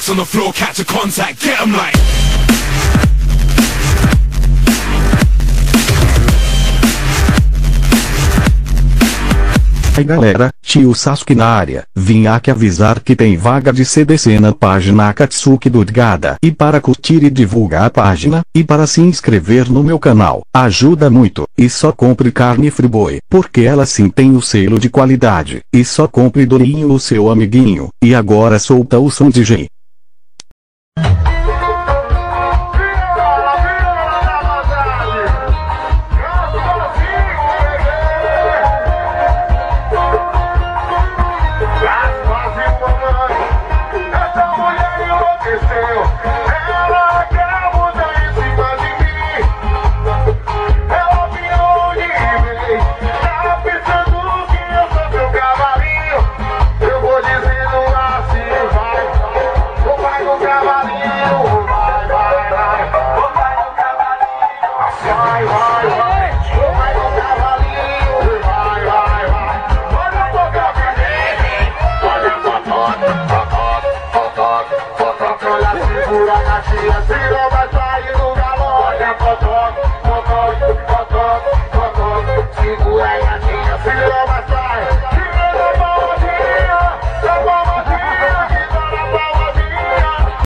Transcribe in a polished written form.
Wax on the floor, catch a contact, get 'em like. Aí galera, tio Sasuke na área, vim aqui avisar que tem vaga de CDC na página Akatsuki do Gada. E para curtir e divulgar a página, e para se inscrever no meu canal, ajuda muito. E só compre carne Friboi, porque ela sim tem o selo de qualidade. E só compre Dorinho, o seu amiguinho. E agora solta o som DJ.